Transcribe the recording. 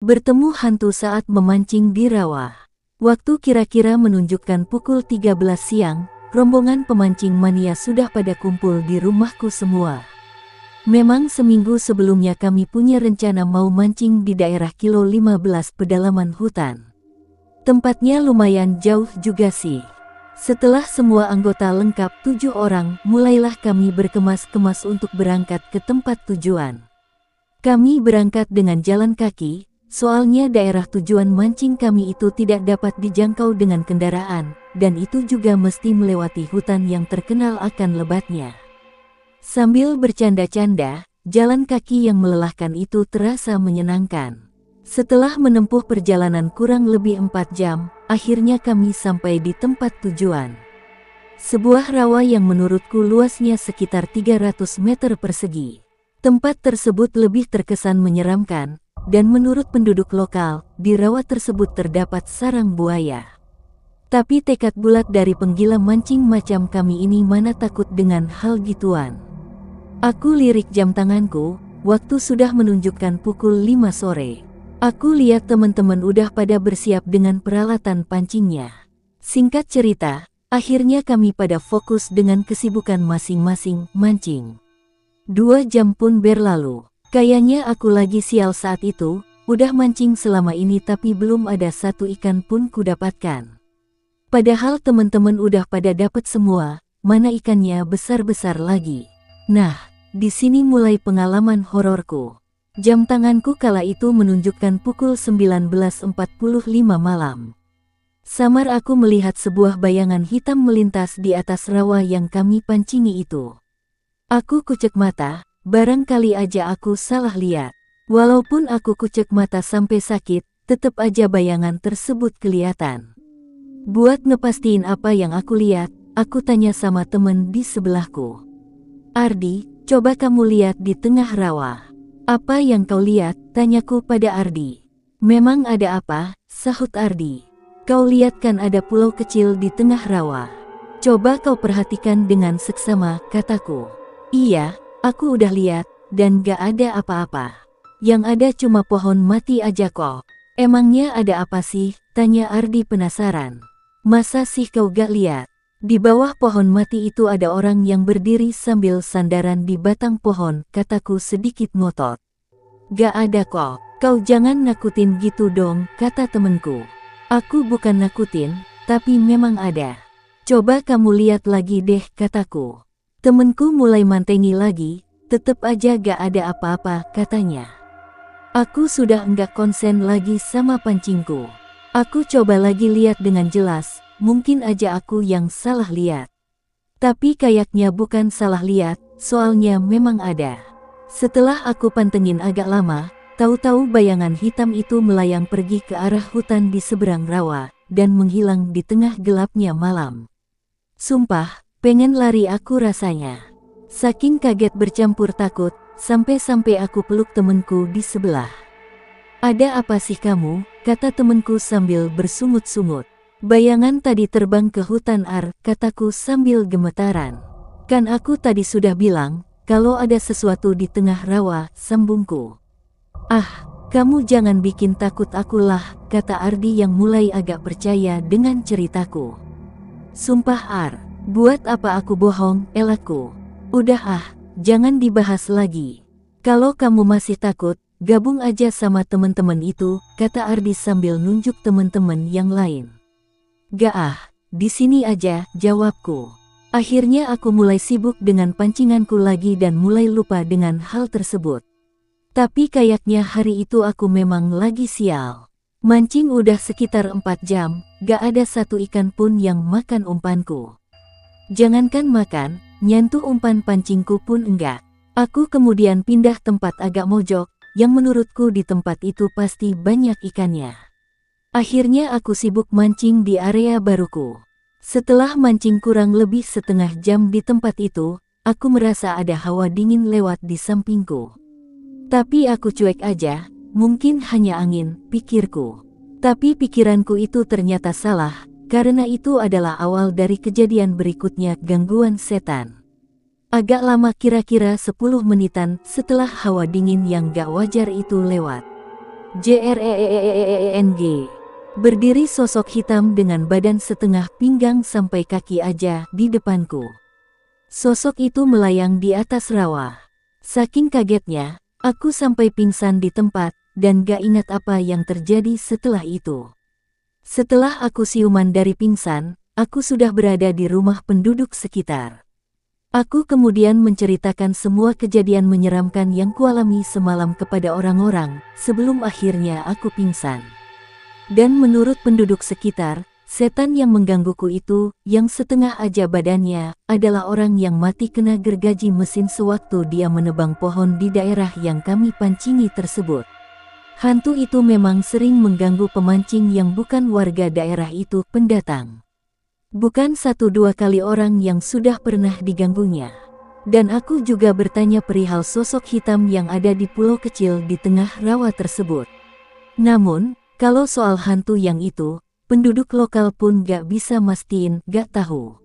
Bertemu hantu saat memancing di rawa. Waktu kira-kira menunjukkan pukul 13 siang, rombongan pemancing mania sudah pada kumpul di rumahku semua. Memang seminggu sebelumnya kami punya rencana mau mancing di daerah kilo 15 pedalaman hutan. Tempatnya lumayan jauh juga sih. Setelah semua anggota lengkap 7 orang, mulailah kami berkemas-kemas untuk berangkat ke tempat tujuan. Kami berangkat dengan jalan kaki. Soalnya daerah tujuan mancing kami itu tidak dapat dijangkau dengan kendaraan, dan itu juga mesti melewati hutan yang terkenal akan lebatnya. Sambil bercanda-canda, jalan kaki yang melelahkan itu terasa menyenangkan. Setelah menempuh perjalanan kurang lebih 4 jam, akhirnya kami sampai di tempat tujuan. Sebuah rawa yang menurutku luasnya sekitar 300 meter persegi. Tempat tersebut lebih terkesan menyeramkan. Dan menurut penduduk lokal, di rawa tersebut terdapat sarang buaya. Tapi tekad bulat dari penggila mancing macam kami ini mana takut dengan hal gituan. Aku lirik jam tanganku, waktu sudah menunjukkan pukul 5 sore. Aku lihat teman-teman udah pada bersiap dengan peralatan pancingnya. Singkat cerita, akhirnya kami pada fokus dengan kesibukan masing-masing mancing. 2 jam pun berlalu. Kayaknya aku lagi sial saat itu, udah mancing selama ini tapi belum ada satu ikan pun kudapatkan. Padahal teman-teman udah pada dapat semua, mana ikannya besar-besar lagi. Nah, di sini mulai pengalaman hororku. Jam tanganku kala itu menunjukkan pukul 19.45 malam. Samar aku melihat sebuah bayangan hitam melintas di atas rawa yang kami pancingi itu. Aku kucek mata. Barangkali aja aku salah lihat. Walaupun aku kucek mata sampai sakit, tetap aja bayangan tersebut kelihatan. Buat ngepastiin apa yang aku lihat, aku tanya sama temen di sebelahku. Ardi, coba kamu lihat di tengah rawa. Apa yang kau lihat? Tanyaku pada Ardi. Memang ada apa? Sahut Ardi. Kau lihat kan ada pulau kecil di tengah rawa. Coba kau perhatikan dengan seksama, kataku. Iya. Aku udah lihat, dan gak ada apa-apa. Yang ada cuma pohon mati aja kok. Emangnya ada apa sih? Tanya Ardi penasaran. Masa sih kau gak lihat? Di bawah pohon mati itu ada orang yang berdiri sambil sandaran di batang pohon, kataku sedikit ngotot. Gak ada kok, kau jangan nakutin gitu dong, kata temenku. Aku bukan nakutin, tapi memang ada. Coba kamu lihat lagi deh, kataku. Temenku mulai mantengi lagi, tetep aja gak ada apa-apa, katanya. Aku sudah enggak konsen lagi sama pancingku. Aku coba lagi lihat dengan jelas, mungkin aja aku yang salah lihat. Tapi kayaknya bukan salah lihat, soalnya memang ada. Setelah aku pantengin agak lama, tahu-tahu bayangan hitam itu melayang pergi ke arah hutan di seberang rawa, dan menghilang di tengah gelapnya malam. Sumpah, pengen lari aku rasanya. Saking kaget bercampur takut, sampai-sampai aku peluk temenku di sebelah. Ada apa sih kamu? Kata temenku sambil bersungut-sungut. Bayangan tadi terbang ke hutan kataku sambil gemetaran. Kan aku tadi sudah bilang, kalau ada sesuatu di tengah rawa, sambungku. Ah, kamu jangan bikin takut aku lah, kata Ardi yang mulai agak percaya dengan ceritaku. Sumpah buat apa aku bohong, elakku. Udah jangan dibahas lagi. Kalau kamu masih takut, gabung aja sama teman-teman itu, kata Ardi sambil nunjuk teman-teman yang lain. Gak di sini aja, jawabku. Akhirnya aku mulai sibuk dengan pancinganku lagi dan mulai lupa dengan hal tersebut. Tapi kayaknya hari itu aku memang lagi sial. Mancing udah sekitar 4 jam, gak ada satu ikan pun yang makan umpanku. Jangankan makan, nyentuh umpan pancingku pun enggak. Aku kemudian pindah tempat agak mojok, yang menurutku di tempat itu pasti banyak ikannya. Akhirnya aku sibuk mancing di area baruku. Setelah mancing kurang lebih setengah jam di tempat itu, aku merasa ada hawa dingin lewat di sampingku. Tapi aku cuek aja, mungkin hanya angin, pikirku. Tapi pikiranku itu ternyata salah. Karena itu adalah awal dari kejadian berikutnya, gangguan setan. Agak lama, kira-kira 10 menitan setelah hawa dingin yang gak wajar itu lewat. JREENG. Berdiri sosok hitam dengan badan setengah pinggang sampai kaki aja di depanku. Sosok itu melayang di atas rawa. Saking kagetnya, aku sampai pingsan di tempat dan gak ingat apa yang terjadi setelah itu. Setelah aku siuman dari pingsan, aku sudah berada di rumah penduduk sekitar. Aku kemudian menceritakan semua kejadian menyeramkan yang kualami semalam kepada orang-orang sebelum akhirnya aku pingsan. Dan menurut penduduk sekitar, setan yang menggangguku itu, yang setengah aja badannya, adalah orang yang mati kena gergaji mesin sewaktu dia menebang pohon di daerah yang kami pancingi tersebut. Hantu itu memang sering mengganggu pemancing yang bukan warga daerah itu pendatang. Bukan 1-2 kali orang yang sudah pernah diganggunya. Dan aku juga bertanya perihal sosok hitam yang ada di pulau kecil di tengah rawa tersebut. Namun, kalau soal hantu yang itu, penduduk lokal pun gak bisa mastiin, gak tahu.